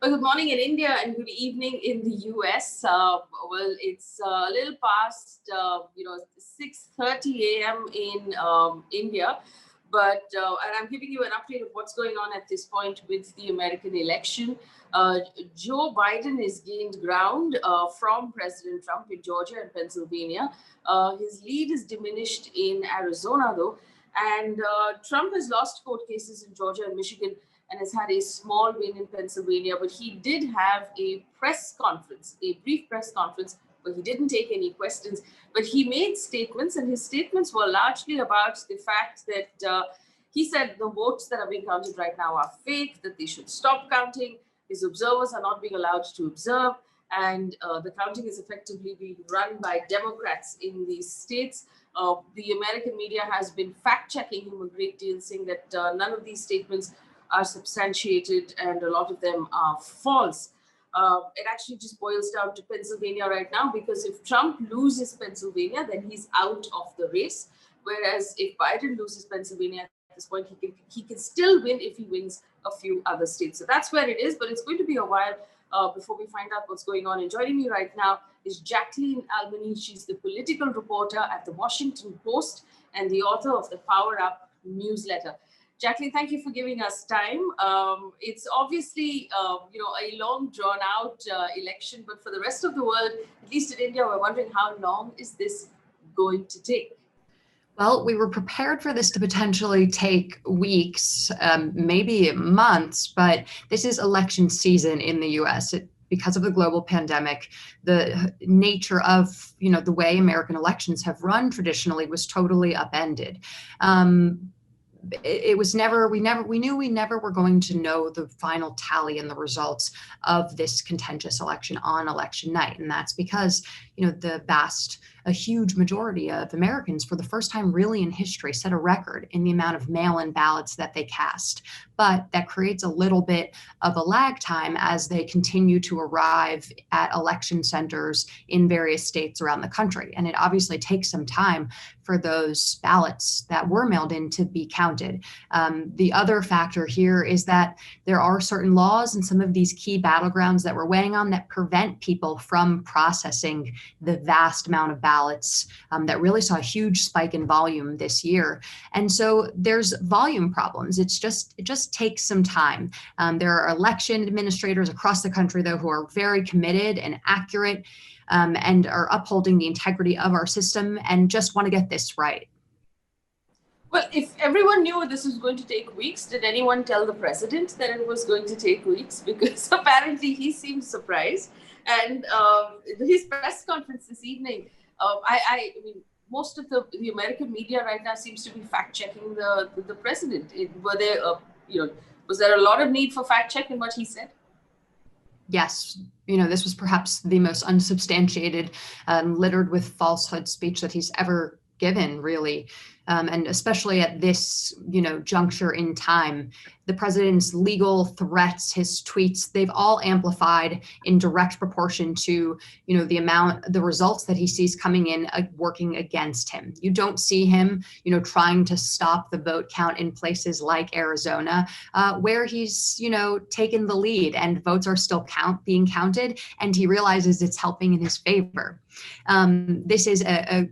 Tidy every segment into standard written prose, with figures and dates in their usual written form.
Well, good morning in India and good evening in the US. Well, it's a little past, 6:30 a.m. in India, and I'm giving you an update of what's going on at this point with the American election. Joe Biden has gained ground from President Trump in Georgia and Pennsylvania. His lead is diminished in Arizona, though, and Trump has lost court cases in Georgia and Michigan and has had a small win in Pennsylvania, but he did have a press conference, a brief press conference, where he didn't take any questions, but he made statements, and his statements were largely about the fact that he said the votes that are being counted right now are fake, that they should stop counting, his observers are not being allowed to observe, and the counting is effectively being run by Democrats in these states. The American media has been fact-checking him a great deal, saying that none of these statements are substantiated and a lot of them are false. It actually just boils down to Pennsylvania right now, because if Trump loses Pennsylvania, then he's out of the race. Whereas if Biden loses Pennsylvania at this point, he can still win if he wins a few other states. So that's where it is, but it's going to be a while before we find out what's going on. And joining me right now is Jacqueline Alemany. She's the political reporter at the Washington Post and the author of the Power Up newsletter. Jacqueline, thank you for giving us time. It's obviously, a long, drawn-out election, but for the rest of the world, at least in India, we're wondering how long is this going to take? Well, we were prepared for this to potentially take weeks, maybe months, but this is election season in the U.S. Because of the global pandemic, the nature of, the way American elections have run traditionally was totally upended. We knew we never were going to know the final tally and the results of this contentious election on election night. And that's because, a huge majority of Americans, for the first time really in history, set a record in the amount of mail-in ballots that they cast. But that creates a little bit of a lag time as they continue to arrive at election centers in various states around the country. And it obviously takes some time for those ballots that were mailed in to be counted. The other factor here is that there are certain laws in some of these key battlegrounds that we're weighing on that prevent people from processing the vast amount of ballots that really saw a huge spike in volume this year. And so there's volume problems. It just takes some time. There are election administrators across the country, though, who are very committed and accurate and are upholding the integrity of our system and just want to get this right. Well, if everyone knew this was going to take weeks, did anyone tell the president that it was going to take weeks? Because apparently he seemed surprised. And his press conference this evening, I mean, most of the American media right now seems to be fact-checking the president. Was there a lot of need for fact-check in what he said? Yes. This was perhaps the most unsubstantiated, littered with falsehood speech that he's ever given, really. And especially at this, juncture in time, the president's legal threats, his tweets, they've all amplified in direct proportion to, the results that he sees coming in, working against him. You don't see him, trying to stop the vote count in places like Arizona, where he's, taken the lead and votes are still being counted, and he realizes it's helping in his favor. This is a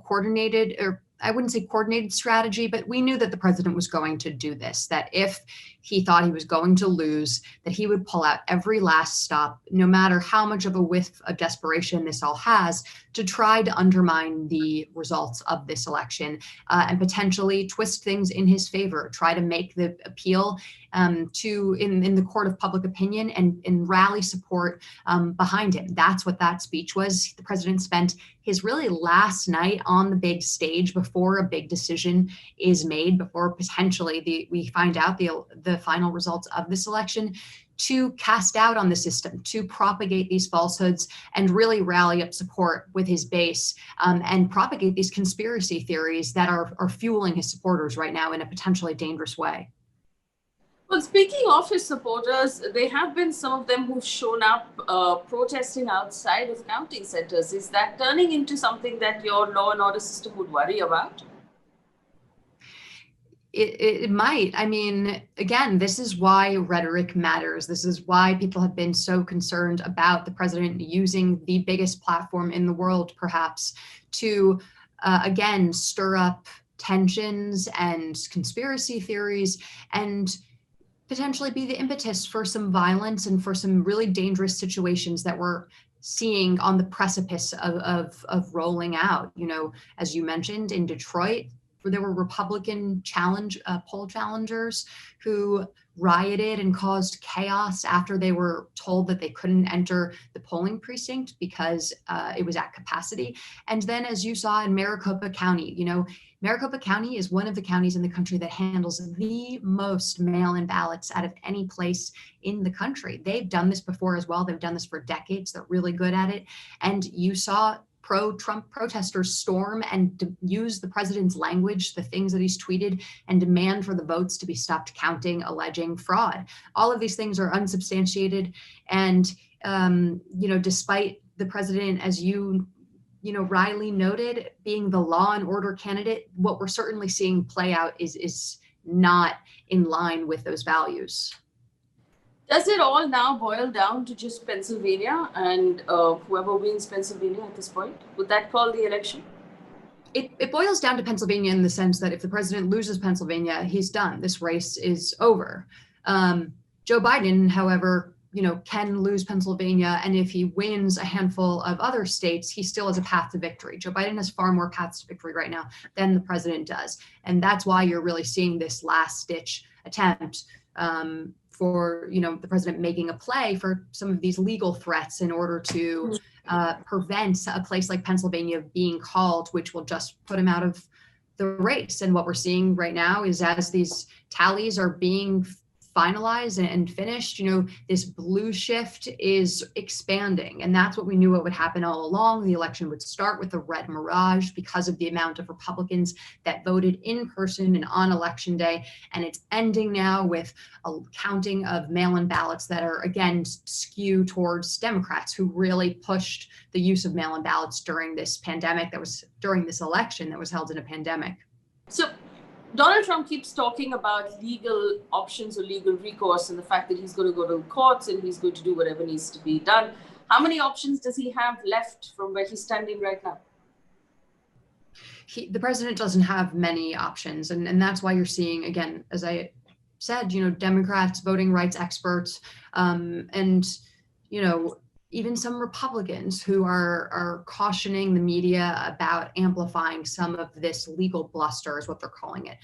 coordinated, or I wouldn't say coordinated strategy, but we knew that the president was going to do this, that if he thought he was going to lose, that he would pull out every last stop, no matter how much of a whiff of desperation this all has, to try to undermine the results of this election and potentially twist things in his favor, try to make the appeal in the court of public opinion and rally support behind him. That's what that speech was. The president spent his really last night on the big stage before a big decision is made, before potentially we find out the final results of this election, to cast doubt on the system, to propagate these falsehoods and really rally up support with his base and propagate these conspiracy theories that are fueling his supporters right now in a potentially dangerous way. Well, speaking of his supporters, there have been some of them who've shown up protesting outside of counting centers. Is that turning into something that your law and order system would worry about? It might. I mean, again, this is why rhetoric matters. This is why people have been so concerned about the president using the biggest platform in the world, perhaps, to, again, stir up tensions and conspiracy theories and potentially be the impetus for some violence and for some really dangerous situations that we're seeing on the precipice of rolling out. You know, as you mentioned, in Detroit, where there were Republican poll challengers who rioted and caused chaos after they were told that they couldn't enter the polling precinct because it was at capacity. And then, as you saw in Maricopa County, you know, Maricopa County is one of the counties in the country that handles the most mail-in ballots out of any place in the country. They've done this before as well. They've done this for decades. They're really good at it. And you saw pro-Trump protesters storm and use the president's language, the things that he's tweeted, and demand for the votes to be stopped counting, alleging fraud. All of these things are unsubstantiated. And, you know, despite the president, as you Riley noted, being the law and order candidate, what we're certainly seeing play out is not in line with those values. Does it all now boil down to just Pennsylvania and whoever wins Pennsylvania at this point? Would that call the election? It boils down to Pennsylvania in the sense that if the president loses Pennsylvania, he's done. This race is over. Joe Biden, however, can lose Pennsylvania. And if he wins a handful of other states, he still has a path to victory. Joe Biden has far more paths to victory right now than the president does. And that's why you're really seeing this last ditch attempt for, the president making a play for some of these legal threats in order to prevent a place like Pennsylvania being called, which will just put him out of the race. And what we're seeing right now is as these tallies are being finalized and finished, this blue shift is expanding. And that's what we knew what would happen all along. The election would start with a red mirage because of the amount of Republicans that voted in person and on election day. And it's ending now with a counting of mail-in ballots that are, again, skew towards Democrats who really pushed the use of mail-in ballots during this pandemic during this election that was held in a pandemic. So Donald Trump keeps talking about legal options or legal recourse and the fact that he's going to go to courts and he's going to do whatever needs to be done. How many options does he have left from where he's standing right now? The president doesn't have many options. And that's why you're seeing, again, as I said, Democrats, voting rights experts, and, even some Republicans who are cautioning the media about amplifying some of this legal bluster is what they're calling it.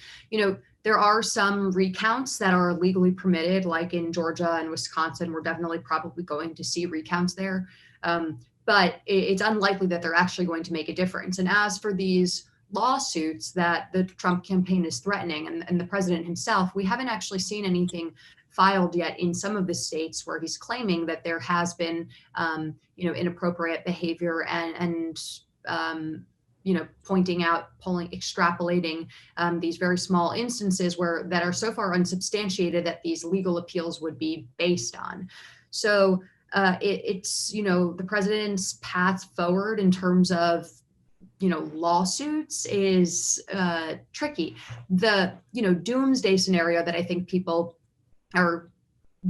There are some recounts that are legally permitted, like in Georgia and Wisconsin. We're definitely probably going to see recounts there. But it's unlikely that they're actually going to make a difference. And as for these lawsuits that the Trump campaign is threatening and the president himself, we haven't actually seen anything filed yet in some of the states where he's claiming that there has been, inappropriate behavior and pointing out, extrapolating these very small instances that are so far unsubstantiated that these legal appeals would be based on. So it's, the president's path forward in terms of lawsuits is tricky. The, doomsday scenario that I think people are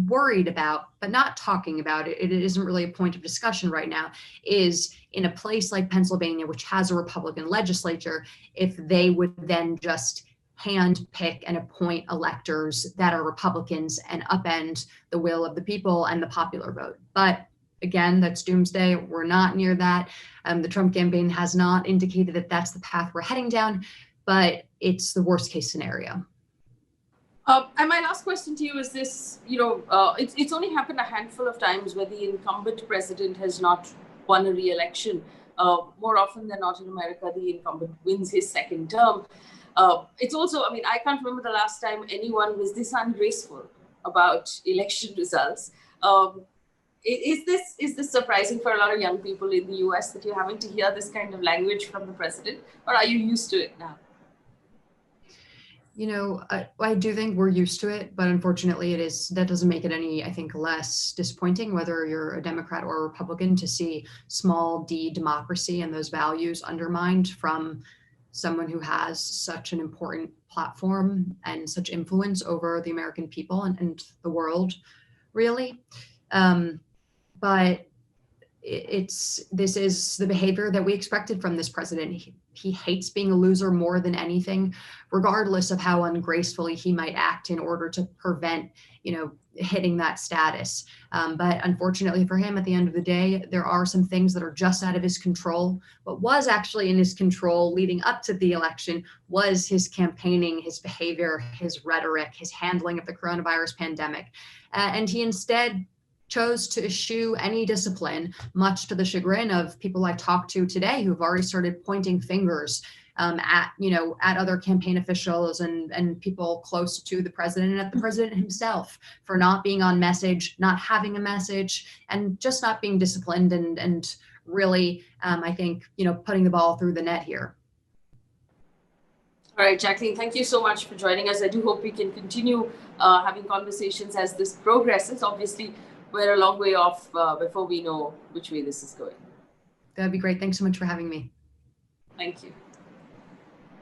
worried about, but not talking about it isn't really a point of discussion right now, is in a place like Pennsylvania, which has a Republican legislature, if they would then just hand pick and appoint electors that are Republicans and upend the will of the people and the popular vote. But again, that's doomsday. We're not near that. The Trump campaign has not indicated that that's the path we're heading down, but it's the worst case scenario. And my last question to you is this, it's only happened a handful of times where the incumbent president has not won a re-election. More often than not in America, the incumbent wins his second term. It's also, I can't remember the last time anyone was this ungraceful about election results. Is this surprising for a lot of young people in the US that you're having to hear this kind of language from the president, or are you used to it now? I do think we're used to it, but unfortunately that doesn't make it any, I think, less disappointing, whether you're a Democrat or a Republican, to see small d democracy and those values undermined from someone who has such an important platform and such influence over the American people and the world, really. But this is the behavior that we expected from this president. He hates being a loser more than anything, regardless of how ungracefully he might act in order to prevent, hitting that status. But unfortunately for him, at the end of the day, there are some things that are just out of his control. What was actually in his control leading up to the election was his campaigning, his behavior, his rhetoric, his handling of the coronavirus pandemic. And he instead chose to eschew any discipline, much to the chagrin of people I talked to today who've already started pointing fingers at other campaign officials and people close to the president and at the president himself for not being on message, not having a message, and just not being disciplined and really, I think, putting the ball through the net here. All right, Jacqueline, thank you so much for joining us. I do hope we can continue having conversations as this progresses. Obviously, we're a long way off before we know which way this is going. That'd be great. Thanks so much for having me. Thank you.